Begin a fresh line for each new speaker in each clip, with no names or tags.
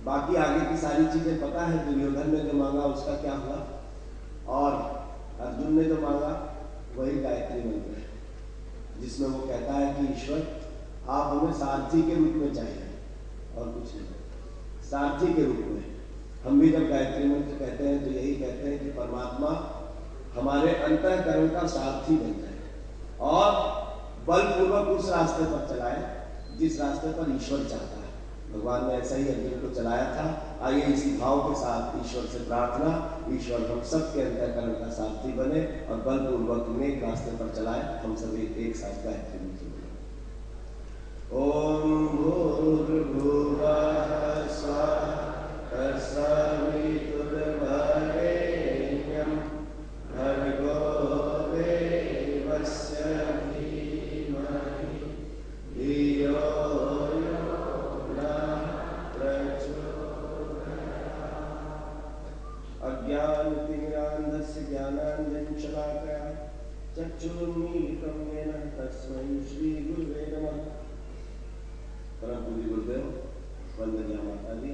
बाकी आगे की सारी चीजें पता है। दुर्योधन ने जो मांगा उसका क्या हुआ, और अर्जुन ने जो मांगा वही गायत्री मंत्र है, जिसमें वो कहता है कि ईश्वर आप हमें सारथी के रूप में चाहिए और कुछ नहीं, सारथी के रूप में। हम भी जब गायत्री मंत्र कहते हैं तो यही कहते हैं कि परमात्मा हमारे अंतःकरण का सारथी बन जाए और बलपूर्वक उस रास्ते पर चलाए जिस रास्ते पर ईश्वर चाहता है। भगवान ने ऐसा ही अर्जुन को चलाया था। आइए इसी भाव के साथ ईश्वर से प्रार्थना, ईश्वर हम सबके अंतःकरण का सारथी बने और बलपूर्वक नेक रास्ते पर चलाए। हम सभी एक साथ गायत्री मंत्र बोलें। ओम भूर्भुवः स्वः तत्सवितुर्वरेण्यं भर्गो देवस्य धीमहि धियो यो नः प्रचोदयात्। अज्ञानतिमिरान्धस्य ज्ञानाञ्जनशलाकया चक्षुरुन्मीलितं येन तस्मै श्रीगुरुवे नमः। परम पूज्य गुरुदेव, वंदनीय माता दी,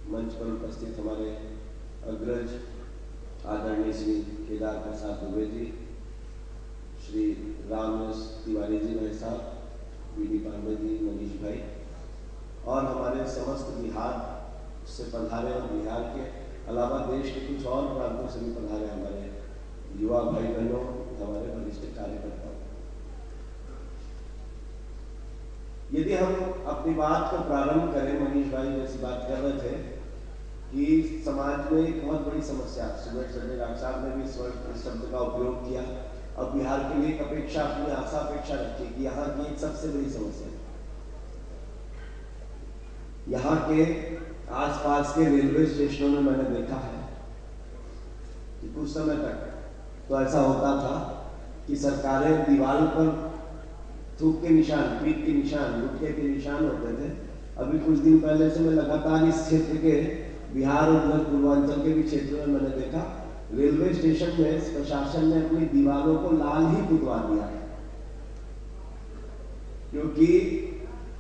मंच पर उपस्थित हमारे अग्रज आदरणीय श्री केदार प्रसाद दुबे जी, श्री रामदास तिवारी जी भाई साहब, बीडी पांडे जी, मनीष भाई, और हमारे समस्त बिहार से पधारे और बिहार के अलावा देश के कुछ और प्रांतों से भी पधारे हमारे युवा भाई बहनों, हमारे वरिष्ठ कार्यकर्ताओं। यदि हम अपनी बात को प्रारंभ करें, मनीष भाई जैसी बात कर रहे थे कि समाज में एक बहुत बड़ी समस्या, सुबह संजय राग साहब ने भी इस शब्द का उपयोग किया और बिहार के लिए एक अपेक्षा, अपनी आशा अपेक्षा रखी कि यहाँ की एक सबसे बड़ी समस्या यहाँ के आसपास के रेलवे स्टेशनों में मैंने देखा है कि कुछ समय तक तो ऐसा होता था कि सरकारें दीवार पर थूक के निशान, पीठ के निशान, गुटके के निशान होते थे। अभी कुछ दिन पहले से मैं लगातार इस क्षेत्र के बिहार और उधर पूर्वांचल के भी क्षेत्रों में मैंने देखा रेलवे स्टेशन में प्रशासन ने अपनी दीवारों को लाल ही पुतवा दिया है, क्योंकि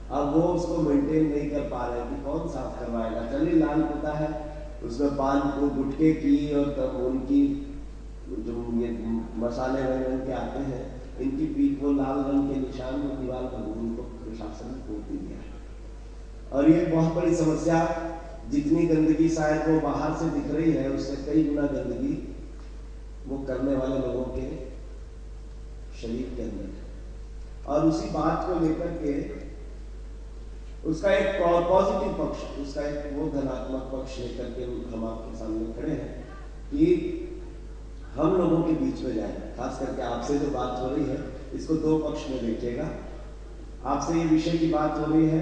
अब वो उसको मेंटेन नहीं कर पा रहे कि कौन साफ करवाएगा। चलिए लाल पुता है, उसमें पान को गुटके की और तब उनकी जो ये मसाले रंग के आते हैं, इनकी पीठ वो लाल रंग के निशान को दीवार पर उनको प्रशासन ने पोत दिया है। और ये बहुत बड़ी समस्या, जितनी गंदगी शायद वो बाहर से दिख रही है उससे कई गुना गंदगी वो करने वाले लोगों के शरीर के अंदर है। और उसी बात को लेकर के उसका एक पॉजिटिव पक्ष, उसका एक वो धनात्मक पक्ष लेकर के हम आपके सामने खड़े हैं कि हम लोगों के बीच में जाए। खास करके आपसे जो बात हो रही है इसको दो पक्ष में देखिएगा। आपसे ये विषय की बात हो रही है,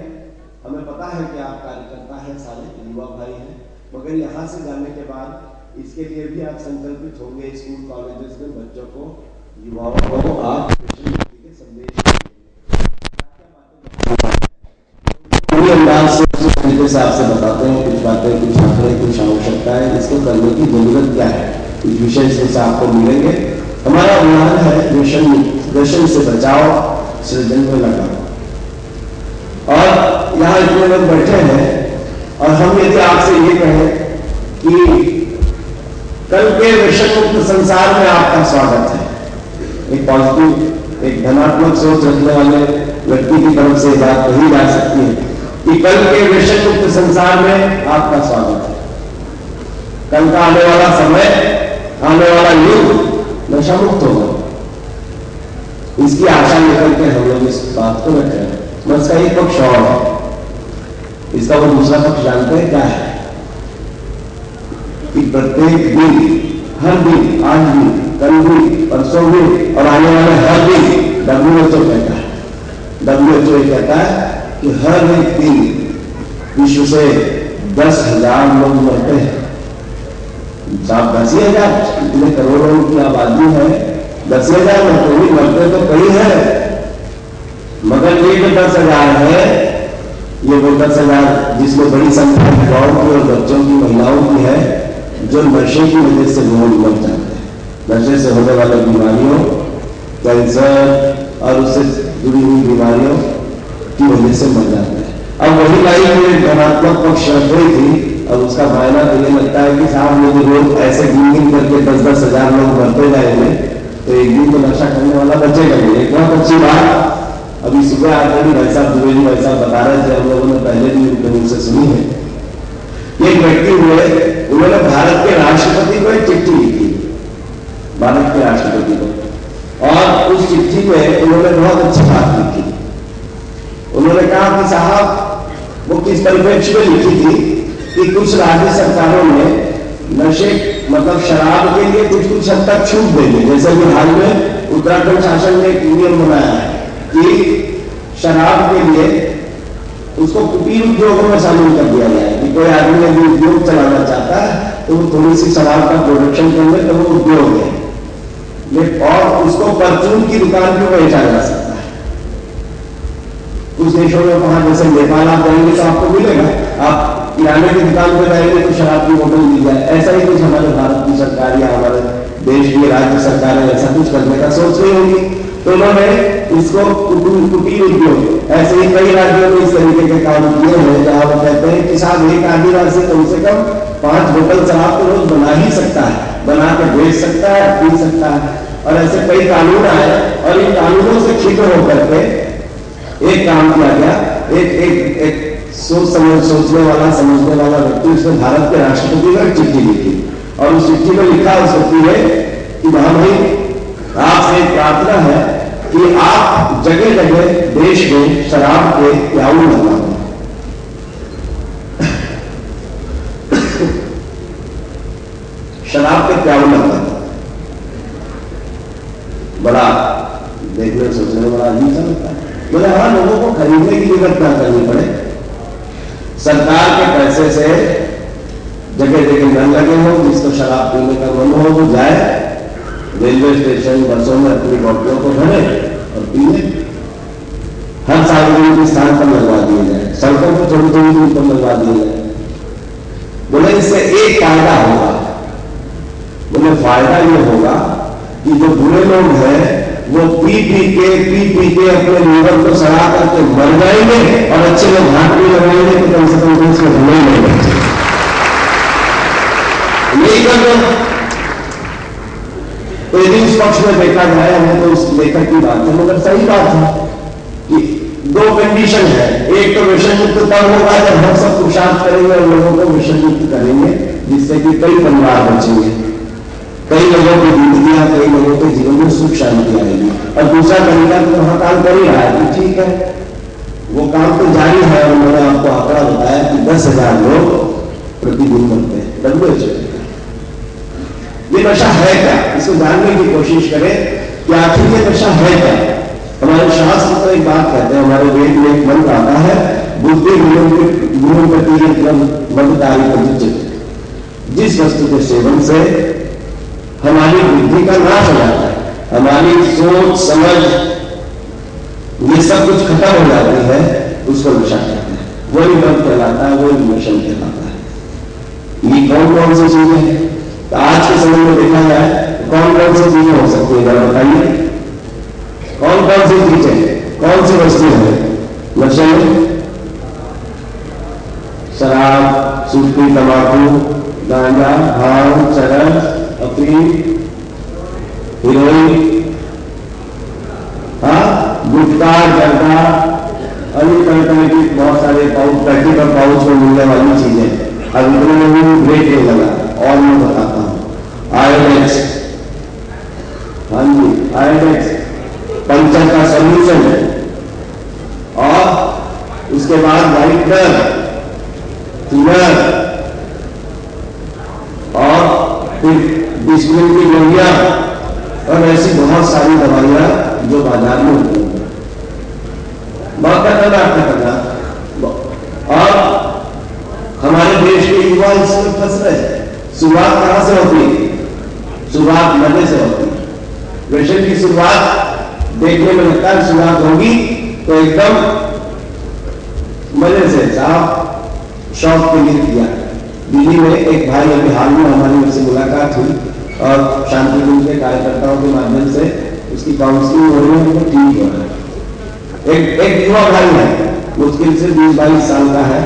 हमें पता है कि आप कार्यकर्ता हैं, सारे युवा भाई हैं, मगर यहाँ से जाने के बाद इसके लिए भी आप संकल्पित होंगे। स्कूल कॉलेजेस में बच्चों को, युवाओं को आप कृष्ण भक्ति के संदेश अंदाज से तरीके से आपसे बताते हैं कुछ बातें, कुछ आंकड़े, कुछ आवश्यकता है, इसको करने की जरूरत क्या है, इस विषय से आपको मिलेंगे। हमारा अभियान है व्यसन से बचाओ, सृजन में लगाओ। और यहाँ इतने लोग बैठे हैं और हम यदि आपसे ये कहें कि कल के व्यसन मुक्त संसार में आपका स्वागत है, एक पॉजिटिव, एक धनात्मक सोच रखने वाले व्यक्ति की तरफ से बात कही जा सकती है कि कल के व्यसन मुक्त संसार में आपका स्वागत है। कल का आने वाला समय, आने वाला युग नशा मुक्त होगा, इसकी आशा लेकर के हम लोग इस बात को रख रहे हैं। बस का एक पक्ष और है, इसका वो दूसरा पक्ष जानते हैं क्या है कि प्रत्येक दिन, हर दिन, आज भी, कल भी, परसों भी और आने वाले हर दिन WHO कहता है, WHO कहता है कि हर एक दिन विश्व से 10,000 लोग मरते हैं। साहब 10,000, इतने करोड़ों की आबादी है, 10,000 मरते तो कई है, मगर ये जो 10,000 है, ये वो 10,000 जिसमें बड़ी संख्या युवाओं की और बच्चों की, महिलाओं की है, जो नशे की वजह से लोग मर जाते हैं। नशे से होने वाले बीमारियों, कैंसर और उससे जुड़ी हुई बीमारियों की वजह से मर जाते हैं। अब वही लाइफ में धनात्मक पक्ष रख रही थी, अब उसका मायना तो ये लगता है कि साहब मुझे रोज ऐसे गिन करके 10-10 हजार लोग भरते जाएंगे तो एक दिन तो नशा करने वाला बचेगा नहीं। एक बहुत अच्छी बात अभी सुबह आकर भी भाई साहब द्विवेदी भाई साहब बता रहे थे, हम लोगों ने पहले भी उनके मुंह से सुनी है। एक व्यक्ति हुए, उन्होंने भारत के राष्ट्रपति को एक चिट्ठी लिखी, भारत के राष्ट्रपति को, और उस चिट्ठी में उन्होंने बहुत अच्छी बात लिखी। उन्होंने कहा कि साहब वो किस परिप्रेक्ष्य में लिखी थी कि कुछ राज्य सरकारों ने नशे मतलब शराब के लिए कुछ कुछ हद तक छूट देंगे। जैसे कि हाल में उत्तराखंड शासन ने एक नियम बनाया है कि शराब के लिए उसको कुटीर उद्योगों में शामिल कर दिया जाए कि कोई आदमी यदि उद्योग चलाना चाहता है तो वो थोड़ी सी शराब का प्रोडक्शन कर ले तो वो उद्योग है, और उसको परचून की दुकान पर बेचा जा सकता है। कुछ देशों में वहां जैसे नेपाल आप जाएंगे तो आपको मिलेगा, आप किराने की दुकान पर जाएंगे तो शराब की बोतल मिल जाए। ऐसा ही कुछ हमारे भारत की सरकार या हमारे देश की राज्य सरकारें ऐसा कुछ करने का सोच रही होगी, तो उन्होंने इसको कुटीर उद्योग, ऐसे ही कई राज्यों में इस तरीके के काम किए हैं जहां वो कहते हैं कि साहब एक आदिवासी कम से कम 5 बोतल शराब तो रोज बना ही सकता है, बना के बेच सकता है, पी सकता है। और ऐसे कई कानून आए और इन कानूनों से खिन्न होकर के एक काम किया गया। एक सोचने वाला समझने वाला व्यक्ति, उसने भारत के राष्ट्रपति को एक चिट्ठी लिखी और उस चिट्ठी में लिखा उस व्यक्ति ने कि हाँ भाई, आपसे एक प्रार्थना है कि आप जगह जगह देश में शराब के प्याऊ लगाओ। शराब के प्याऊ लगाओ, बड़ा देखने सोचने में बड़ा अजीब सा लगता है। बोले हाँ, लोगों को खरीदने की जरूरत ना करनी पड़े, सरकार के पैसे से जगह जगह न लगे हो, जिसको शराब पीने का मन हो वो जाए रेलवे स्टेशन बसों में अपनी बोतलों को भरे और पी ले। हर सार्वजनिक स्थान पर लगवा दिए जाए, सड़कों पर थोड़ी थोड़ी दूर पर लगवा दिए जाए। बोले इससे एक फायदा होगा, बोले फायदा ये होगा कि जो बुरे लोग हैं वो पी पी के अपने लीवर को सड़ा करके मर जाएंगे और अच्छे लोग हाथ भी लगाएंगे तो कम से कम उसमें धुएं नहीं बचे। यही कर दो तो यदि उस पक्ष में देखा जाए, हमें तो उस लेखक की बात है मगर सही बात है कि 2 कंडीशन है। एक तो विषय मुक्त तब होगा जब हम सब पुरुषार्थ करेंगे और लोगों को विषय मुक्त करेंगे, जिससे कि कई परिवार बचेंगे, कई लोगों की जिंदगियां, कई लोगों के जीवन में सुख शांति आएगी। और दूसरा तरीका तो वहां काम कर ही रहा है कि ठीक है, वो काम तो जारी है। और मैंने आपको आंकड़ा बताया कि 10,000 लोग प्रतिदिन मरते हैं WHO। ये नशा है क्या, इसको जानने की कोशिश करें कि आखिर ये नशा है क्या। हमारे शास्त्र तो एक बात कहते हैं, हमारे वेद में एक मंत्र आता है, बुद्धि गुरु मदकारी, जिस वस्तु के सेवन से हमारी बुद्धि का नाश हो जाता है, हमारी सोच समझ ये सब कुछ खत्म हो जाती है, उसको नशा कहते हैं। वही मंत्र कहलाता है, वही इमोशन कहलाता है। ये कौन कौन सी चीजें हैं तो आज के समय में देखा जाए कौन कौन सी चीजें हो सकती है, जरा बताइए कौन कौन सी चीजें, कौन सी वस्तु है नशे में? शराब, सूखी, तंबाकू, गांजा, भांग, चरस, अफीम, हीरोइन, गुटखा, जर्दा, अन्य तरह की बहुत सारे पाउच, पैकेट और पाउच में मिलने वाली चीजें। अब इतने में भी ब्रेक नहीं लगा और मैं बताता हूं। आयोडेक्स, हाँ जी आयोडेक्स, पंचर का सोल्यूशन है, और उसके बाद वाइटनर, थिनर, और फिर डिस्प्लिन की गोलियां और ऐसी बहुत सारी दवाइयां जो बाजार में उपलब्ध है। बहुत खतरनाक। और हमारे देश के युवा इसमें फंस रहे हैं। शुरुआत कहां से होती है? शुरुआत मजे से होती है। व्यसन की शुरुआत देखने में लगता है शुरुआत होगी तो एकदम मजे से, साहब शौक के लिए किया। दिल्ली में एक भाई, अभी हाल में हमारी उनसे मुलाकात हुई और शांति कुंज के कार्यकर्ताओं के माध्यम से उसकी काउंसलिंग हो रही है, तो ठीक हो रहा है। एक युवा भाई है, मुश्किल से 20-22 साल का है,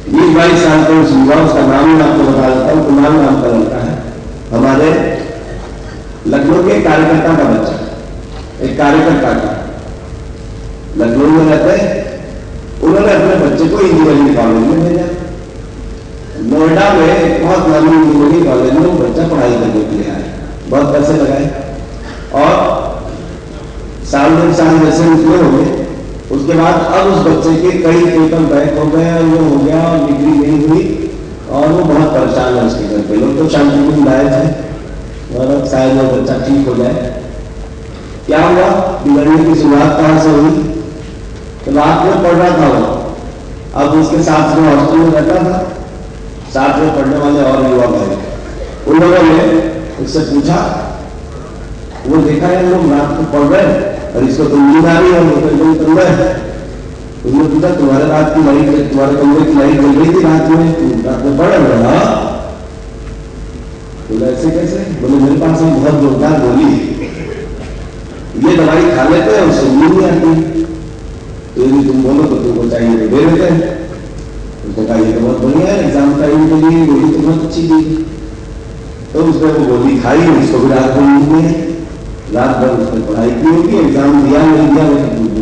20-22 साल का युवा, उसका नाम ही आपको बता देता हूँ, कुमार नाम का लड़का है, हमारे लखनऊ के कार्यकर्ता का बच्चा, एक कार्यकर्ता का लखनऊ में रहते हैं। उन्होंने अपने बच्चे को इंजीनियरिंग कॉलेज में भेजा। नोएडा में एक बहुत नामी इंजीनियरिंग कॉलेज में वो बच्चा पढ़ाई करने के लिए आया, बहुत पैसे लगाए और साल 2 साल जैसे निकले होंगे, उसके बाद अब उस बच्चे के कई पेपर बैक हो गए और वो हो गया और डिग्री नहीं हुई और वो बहुत परेशान है। उसके घर पे लोग तो शांति लाए थे और अब शायद वो बच्चा ठीक हो जाए। क्या हुआ, बिगड़ने की शुरुआत कहां से हुई? तो रात में पढ़ रहा था वो, अब उसके साथ में हॉस्टल में रहता था, साथ में पढ़ने वाले और युवा भाई, उन लोगों ने उससे पूछा, वो देखा है लोग रात को पढ़ रहे हैं और इसको तो नींद आ रही है, वो कर रहा है। उसने पूछा, तुम्हारे रात की लाइट, तुम्हारे कमरे की लाइट जल रही थी रात में, तुम रात में पढ़ रहे हो? बोला ऐसे कैसे? बोले मेरे पास एक बहुत जोरदार गोली, ये दवाई खा लेते हैं उससे नींद नहीं आती, तो यदि तुम बोलो तो तुमको चाहिए तो दे देते हैं। उसने कहा ये तो बहुत बढ़िया है, एग्जाम टाइम के लिए गोली तो बहुत अच्छी दी। तो उसने वो गोली खाई, उसको भी रात को नींद नहीं है, रात भर उसने पढ़ाई की होगी, एग्जाम दिया नहीं दिया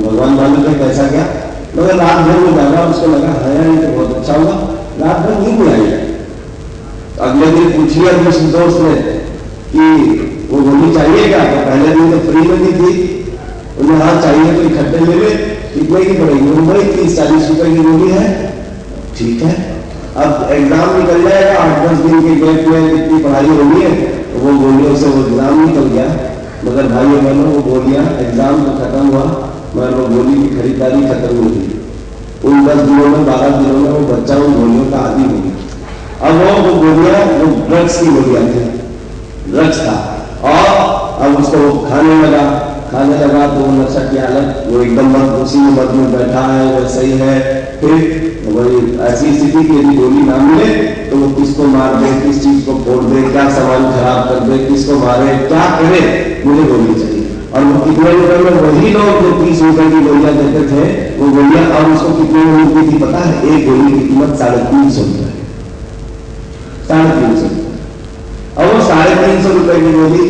भगवान मालूम है कैसा क्या, मगर रात भर में जागा, उसको लगा है यार ये तो बहुत अच्छा हुआ, रात भर नींद नहीं आई। अगले दिन पूछ लिया किसी दोस्त ने कि वो गोली चाहिए क्या? तो पहले दिन तो फ्री में दी थी, उन्हें हाँ चाहिए तो इकट्ठे ले ले, कितने की पड़ेगी? मुंबई 30-40 रुपए की गोली है, ठीक है। अब एग्जाम निकल जाएगा, 8-10 दिन के गैप में कितनी पढ़ाई होगी है, तो वो गोलियों से वो एग्जाम निकल गया। मगर भाई बहनों, वो गोलियां, एग्जाम तो खत्म हुआ मगर वो गोली की खरीदारी खत्म नहीं हुई। उन 10 दिनों में 12 दिनों में वो बच्चा उन गोलियों का आदी हो गया। अब वो गोलियां वो ड्रग्स की गोलियां थी, ड्रग्स था, और अब उसको खाने लगा तो वो नशा की हालत, वो एकदम उसी मत में बैठा है, वैसे ही है। फिर वही ऐसी स्थिति की यदि गोली ना मिले तो वो किसको मार दे, किस चीज को फोड़ दे, क्या सामान खराब कर दे, किसको मारे, क्या करे, मुझे गोली चाहिए। और वो कितने रुपए में, वही लोग जो 30 रुपए की गोलियां देते थे, वो गोलियां अब उसको कितने में मिलती थी पता है? एक गोली की कीमत 350 रुपए, 350 रुपए। अब वो 350 रुपए की गोली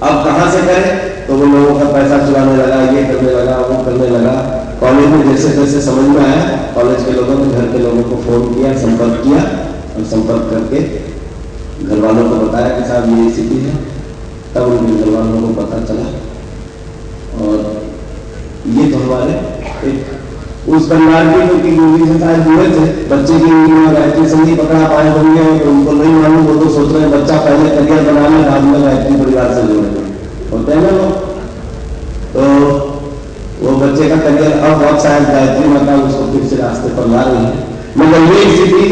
अब कहां से करे? तो वो लोगों का पैसा चुराने लगा, ये करने लगा, वो करने लगा। कॉलेज में जैसे जैसे समझ में आया, कॉलेज के लोगों ने घर के लोगों को फोन किया, संपर्क किया और संपर्क करके घर वालों को बताया कि साहब ये स्थिति है। तब उनके घर वालों को पता चला और ये तो हमारे एक उस परिवार की जो की गोली से शायद जुड़े थे, बच्चे की गायत्री संगीत पकड़ा पाए होंगे, उनको नहीं मालूम, वो तो सोच रहे हैं बच्चा पहले करियर बना ले, बाद में गायत्री परिवार से जुड़े होते हैं ना लोग। तो वो बच्चे का करियर अब बहुत शायद गायत्री माता उसको फिर से रास्ते पर ला रही है। मगर ये स्थिति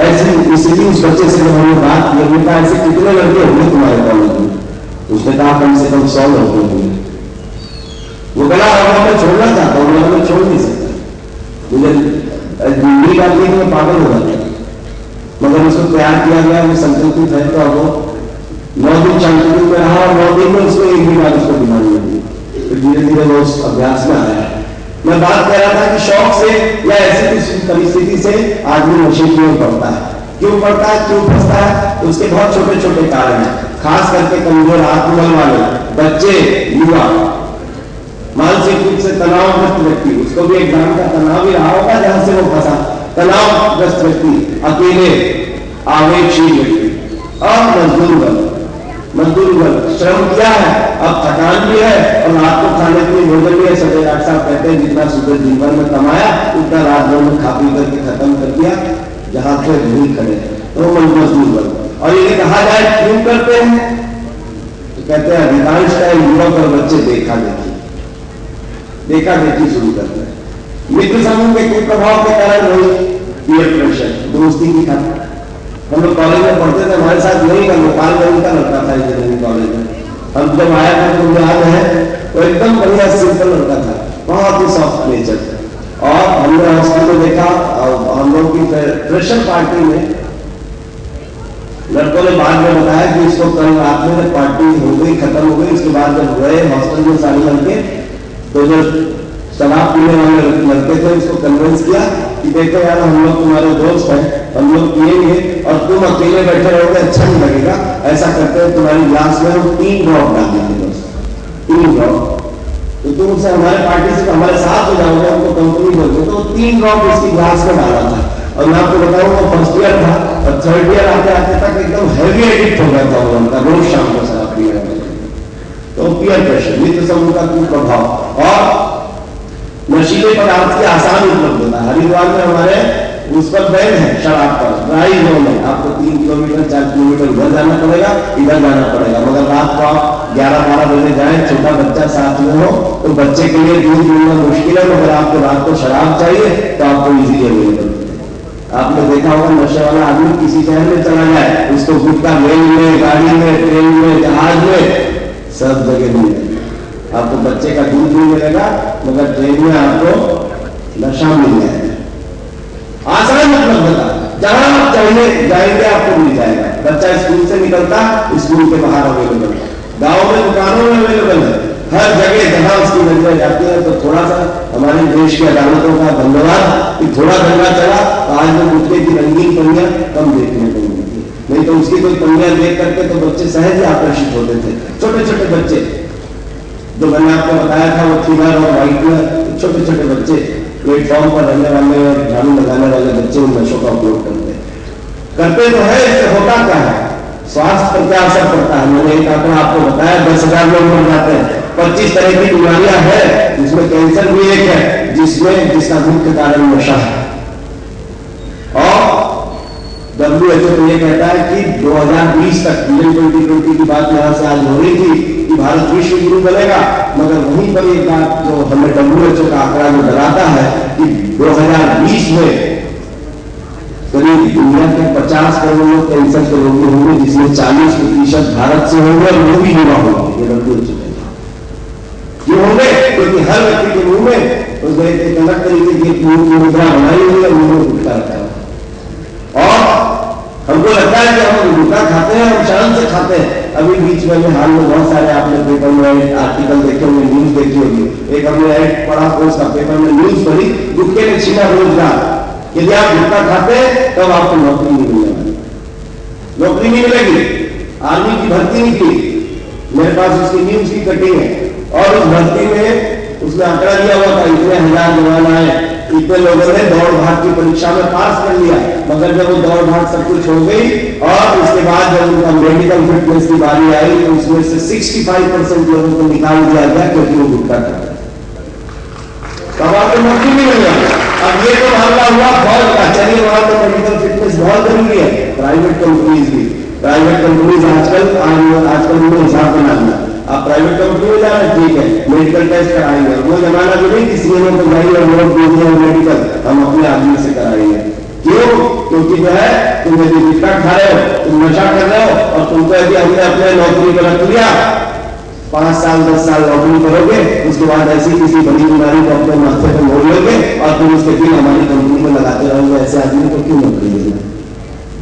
ऐसी स्थिति उस बच्चे से जब हमने बात की, हमने कहा ऐसे कितने लड़के होंगे तुम्हारे कॉलेज में? उसने कहा कम से कम 100 लड़के होंगे। वो कहना मैं छोड़ना चाहता हूँ, मैं छोड़ नहीं सकता, मुझे डिग्री डालने के लिए पागल हो जाता है। मगर उसको तैयार किया गया, वो संकल्पित है, तो अब वो 9 दिन संकल्पित में रहा और 9 दिन में उसको एक भी बार उसको बीमारी लगी। फिर धीरे धीरे वो उस अभ्यास में आया। मैं बात कर रहा था कि शौक से या ऐसी किसी परिस्थिति से आदमी नशे की ओर बढ़ता है। क्यों बढ़ता है, क्यों फंसता है? तो उसके बहुत छोटे छोटे कारण हैं, खास करके कमजोर आत्मबल वाले बच्चे, युवा, मानसिक रूप से तनावग्रस्त व्यक्ति, उसको भी एग्जाम का तनाव ही रहा होगा जहां से वो फंसा, तनावग्रस्त व्यक्ति, अकेले, आवेगशील व्यक्ति और मजदूर वर्ग, श्रम किया है, अब थकान भी है और रात को खाने के लिए भोजन भी है। सभी डॉक्टर साहब कहते हैं जितना सुबह दिन भर में कमाया उतना रात भर में खा पी करके खत्म कर दिया, जहां थे वहीं खड़े, तो मजदूर वर्ग। और ये कहा जाए क्यों करते हैं, तो कहते हैं अधिकांश टाइम युवक और बच्चे देखा देखी शुरू करते हैं। मित्र समूह के कुप्रभाव के कारण वही पीयर प्रेशर, दोस्ती की खातिर। हम लोग कॉलेज में पढ़ते थे, हमारे साथ नहीं का नेपाल में उनका लड़का था इंजीनियरिंग कॉलेज में। हम जब आया था तो याद है, वो एकदम बढ़िया सिंपल लड़का था, बहुत ही सॉफ्ट नेचर। और हमने हॉस्टल में देखा, हम लोग की फ्रेशर पार्टी में लड़कों ने बाद में बताया कि इसको कल रात में पार्टी हो गई, खत्म हो गई। उसके बाद जब गए हॉस्टल में सारे लड़के, तो जो शराब पीने वाले लड़के थे उसको कन्विंस किया कि देखो यार हम लोग तुम्हारे दोस्त हैं, हम लोग पिएंगे और तुम अकेले बैठे रहोगे, अच्छा नहीं लगेगा, ऐसा करते हैं तुम्हारी ग्लास में हम 3 ड्रॉप डाल देंगे बस, 3 ड्रॉप, तो तुम उससे हमारे पार्टी से हमारे साथ हो जाओगे, हमको कंपनी दोगे। तो 3 ड्रॉप इसकी ग्लास में डाला था और मैं आपको बताऊं वो फर्स्ट ईयर था और थर्ड ईयर आते आते तक एकदम हैवी एडिक्ट हो गया था वो उनका, रोज शाम को शराब पीने लगा। तो पीयर प्रेशर, मित्र समूह का कुप्रभाव और नशीले पदार्थ की आसान उपलब्धता। हरिद्वार में हमारे उस पर बैन है शराब पर, ड्राई जोन है, आपको 3 किलोमीटर 4 किलोमीटर उधर जाना पड़ेगा, इधर जाना पड़ेगा, मगर रात को आप 11-12 बजे जाए, छोटा बच्चा साथ में हो तो बच्चे के लिए दूध मिलना मुश्किल है, मगर आपको रात को शराब चाहिए तो आपको इजीली अवेलेबल। आपने देखा होगा नशे वाला आदमी किसी शहर में चला जाए, उसको गुटखा रेल में, गाड़ी में, ट्रेन में, जहाज में, सब जगह मिलेगा। आपको बच्चे का दूध नहीं मिलेगा, मगर ट्रेन में आपको नशा मिल जाएगा। आसान उपलब्धता, जहां आप चाहिए जाएंगे आपको मिल जाएगा। बच्चा स्कूल से निकलता, स्कूल के बाहर अवेलेबल है, गांव में दुकानों में अवेलेबल है, हर जगह जहां उसकी नजर जाती है। तो थोड़ा सा हमारे देश की अदालतों का धन्यवाद कि थोड़ा दंगा चला तो आज में गुटखे की रंगीन पंडियां कम देखने को मिलती है, नहीं तो उसकी कोई पंडियां देख करके तो बच्चे सहज ही आकर्षित होते थे। छोटे छोटे बच्चे जो मैंने आपको बताया था वो थिनर और व्हाइटनर, छोटे छोटे बच्चे प्लेटफॉर्म पर रहने वाले और झाड़ू लगाने वाले बच्चे उन नशों का उपयोग करते तो है। इससे होता क्या है, स्वास्थ्य पर क्या असर पड़ता है? मैंने एक आंकड़ा आपको बताया, 10,000 लोग मर जाते हैं। 25 तरह की बीमारियां हैं, जिसमें कैंसर भी एक है, जिसका मुख्य कारण नशा है। और WHO तो ये कहता है कि 2020 तक, 2020 की बात यहां से आज हो रही थी कि भारत विश्व गुरु बनेगा, मगर वहीं पर एक बात जो हमें WHO का आंकड़ा जो डराता है कि 2020 में करीब दुनिया के 50 करोड़ लोग कैंसर के रोगी होंगे, जिसमें 40% भारत से होंगे और वो भी युवा होंगे। ये WHO क्यों होंगे? क्योंकि हर व्यक्ति के मुंह में उसने एक अलग तरीके की मुद्रा बनाई हुई है, मुंह में गुटखा रखा है और हमको लगता है कि हम गुटखा खाते हैं, हम शान से खाते हैं। अभी बीच में हाल में बहुत सारे आपने पेपर में आर्टिकल देखे होंगे, न्यूज देखी होगी। एक हमने ऐड पढ़ा उसका पेपर में न्यूज पढ़ी, गुटखे ने छीना रोजगार। यदि आप गुटखा खाते हैं तब आपको नौकरी नहीं मिलेगी, नौकरी नहीं मिलेगी। आर्मी की भर्ती निकली, मेरे पास उसकी न्यूज की कटिंग है और उस भर्ती में उसने आंकड़ा दिया हुआ था, इतने 1000 जवान आए, इतने लोगों ने दौड़ भाग की परीक्षा में पास कर लिया, मगर जब वो दौड़ भाग सब कुछ हो गई और उसके बाद जब उनका मेडिकल फिटनेस की बारी आई तो उसमें से 65% लोगों को निकाल दिया गया क्योंकि वो गुटखा खाते। तब आपको नौकरी नहीं मिल रहा। अब ये तो मामला हुआ फौज का, चलिए वहां तो मेडिकल फिटनेस बहुत जरूरी है। प्राइवेट कंपनीज भी, प्राइवेट कंपनीज आजकल उन्होंने हिसाब बना लिया, आप प्राइवेट कंपनी में जा रहे हैं, ठीक है, मेडिकल टेस्ट कराएंगे। वो जमाना भी नहीं कि सीएमओ को जाइए और नोट दीजिए मेडिकल, हम अपने आदमी से कराएंगे। क्यों? क्योंकि जो है तुम यदि गुटखा खा रहे हो, तुम नशा कर रहे हो और तुमको यदि हमने अपने नौकरी पर रख लिया, 5 साल 10 साल नौकरी करोगे, उसके बाद ऐसी किसी बड़ी बीमारी को अपने माथे पर मोड़ लोगे और फिर उसके दिन हमारी कंपनी में लगाते रहोगे। ऐसे आदमी को क्यों नौकरी देना?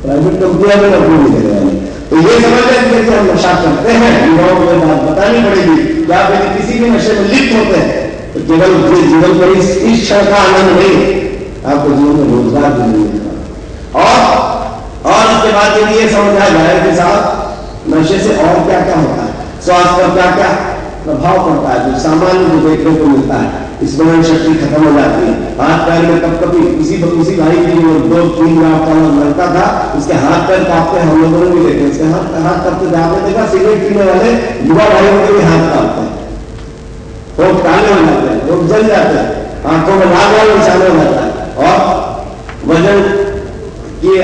प्राइवेट कंपनियां में नौकरी नहीं देने वाली। तो ये समझ लें कि हम नशा करते हैं, युवाओं को बात बतानी पड़ेगी। क्या आप यदि किसी भी नशे में लिप्त होते हैं तो केवल जीवन पर इस क्षण का आनंद नहीं, आपको जीवन में रोजगार भी नहीं मिलेगा। और इसके बाद यदि ये समझा जाए कि साहब नशे से और क्या क्या होता है, स्वास्थ्य पर क्या क्या प्रभाव पड़ता है, जो सामान्य जो देखने को मिलता है, स्मरण शक्ति खत्म हो जाती है, हाथ पैर में कभी किसी भाई की 2-3 लाख का लड़का था, उसके हाथ पैर कांपते, हम लोगों ने भी देखे उसके हाथ कांपते। आपने देखा सिगरेट पीने वाले युवा भाइयों के भी हाथ कांपते हैं, वो काले हो जाते हैं, लोग जल जाते हैं, आंखों में लाल लाल निशान हो जाता है और वजन ये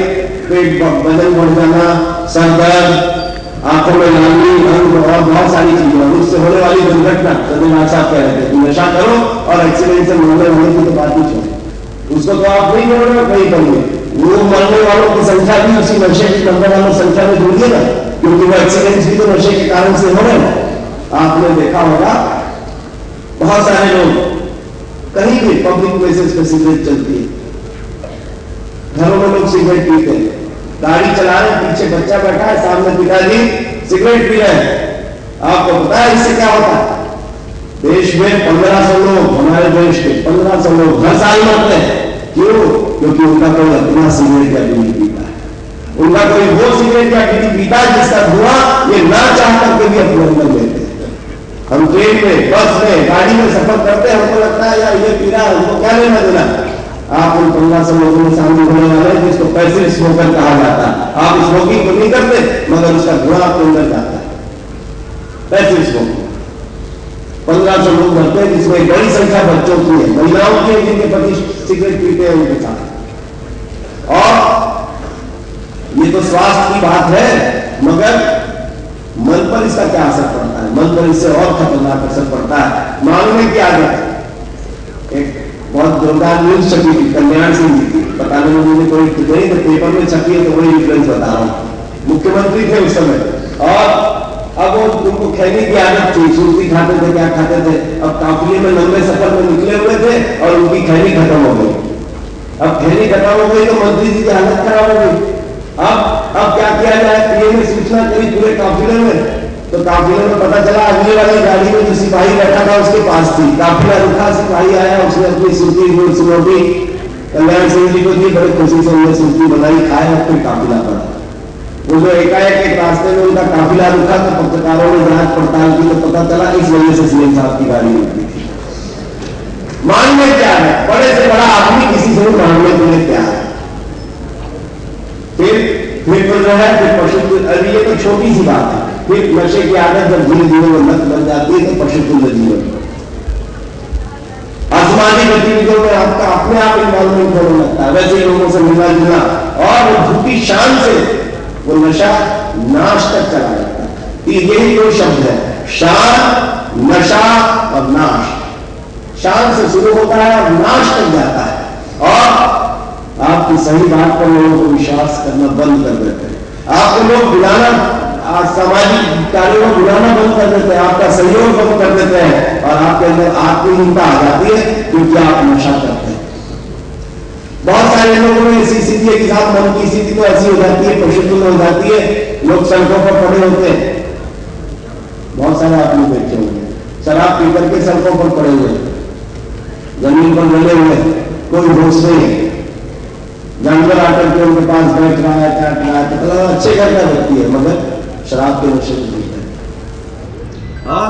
पेट वजन बढ़ जाना, सर दर्द, आंखों में लाली, रंग और बहुत सारी चीजें, और उससे होने वाली दुर्घटना। सत्यनारायण साहब कह रहे थे कि नशा करो और एक्सीडेंट से मरने वाले की तो बात ही छोड़ो, उसको तो आप नहीं बोल रहे हो कहीं करिए, वो मरने वालों की संख्या भी उसी नशे की मरने वालों की संख्या में जुड़िए ना, क्योंकि वो एक्सीडेंट भी तो नशे के कारण से हो रहे हैं। आपने देखा होगा बहुत सारे लोग कहीं भी पब्लिक प्लेसेस पे सिगरेट चलती है, घरों में लोग सिगरेट पीते हैं, गाड़ी चला रहे, पीछे बच्चा बैठा है, सामने पिताजी सिगरेट पी रहे हैं। आपको पता है इससे क्या होता है? देश में 1500 लोग, हमारे देश के 1500 लोग हर साल मरते हैं। क्यों? क्योंकि उनका कोई अपना सिगरेट या बीड़ी पीता है, उनका कोई वो सिगरेट या बीड़ी पीता है जिसका धुआं ये ना चाह करके भी अपने अंदर लेते हैं। हम ट्रेन में, बस में, गाड़ी में सफर करते हैं, हमको लगता है यार ये पी रहा है, हमको क्या लेना देना। आप उन 1500 लोगों में शामिल होने वाले जिसको पैसिव स्मोकर कहा जाता है। आप स्मोकिंग तो नहीं करते मगर उसका धुआं आपके अंदर जाता है, पैसिव स्मोकिंग। 1500 लोग भरते हैं जिसमें बड़ी संख्या बच्चों की है, महिलाओं की है जिनके पति सिगरेट पीते हैं उनके साथ। और ये तो स्वास्थ्य की बात है मगर मन पर इसका क्या असर पड़ता है? मन पर इससे और खतरनाक असर पड़ता है। मालूम है क्या है, एक बहुत जोरदार न्यूज छपी थी कल्याण सिंह जी की, पता नहीं मुझे कोई नहीं तो पेपर में छपी है तो वही रिफरेंस बता रहा हूं। मुख्यमंत्री थे उस समय और अब वो उनको खैनी की आदत थी, सूरती खाते थे, क्या खाते थे। अब काफिले में लंबे सफर में निकले हुए थे और उनकी खैनी खत्म हो गई। अब खैनी खत्म हो गई तो मंत्री जी की हालत खराब हो गई। अब क्या किया जाए? पीएम ने सूचना करी पूरे काफिले में, तो काफिले में पता चला अगले वाली गाड़ी में जो सिपाही बैठा था उसके पास थी। काफिला रुका, सिपाही आया, उसने अपनी सूरती सुनौती कल्याण सिंह जी को दी, बड़े खुशी से उन्हें सूरती बनाई, खाए और फिर काफिला पड़ा। वो जो एकाएक एक रास्ते में उनका काफिला रुका तो पत्रकारों ने जांच पड़ताल की तो पता चला इस वजह से सीएम साहब की गाड़ी रुकी थी। मानने क्या है, बड़े से बड़ा आदमी किसी से मानने के लिए क्या है। फिर तो जो है फिर पशु, अभी ये तो छोटी सी बात है। फिर नशे की आदत जब धीरे धीरे वो लत बन जाती है तो पशुतुल्य जीवन, आसमानी गतिविधियों में आपका अपने आप इन्वॉल्वमेंट होने लगता है, वैसे लोगों से मिलना जुलना, और वो झूठी शान से वो नशा नाश तक चला जाता है। यही दो शब्द है, शान, नशा और नाश। शान से शुरू होता है और नाश तक जाता है और आपकी सही बात पर लोगों को विश्वास करना बंद कर देते हैं। आपको लोग बुलाना, सामाजिक कार्यों को बुलाना बंद कर देते हैं, आपका सहयोग बंद कर देते हैं और आपके अंदर आत्महीनता आ जाती है क्योंकि आप नशा करते हैं। बहुत सारे लोगों में ऐसी स्थिति के साथ मन की स्थिति तो ऐसी हो जाती है, पशुतुल्य हो जाती है, लोग सड़कों पर पड़े होते हैं। बहुत सारे आदमी बैठे होंगे, शराब पी करके सड़कों पर पड़े हुए, जमीन पर गले हुए, कोई होश नहीं है। जानवर आकर के उनके पास बैठ रहा है, काट रहा है, मतलब अच्छे घर का व्यक्ति है मगर शराब के नशे में है। हाँ,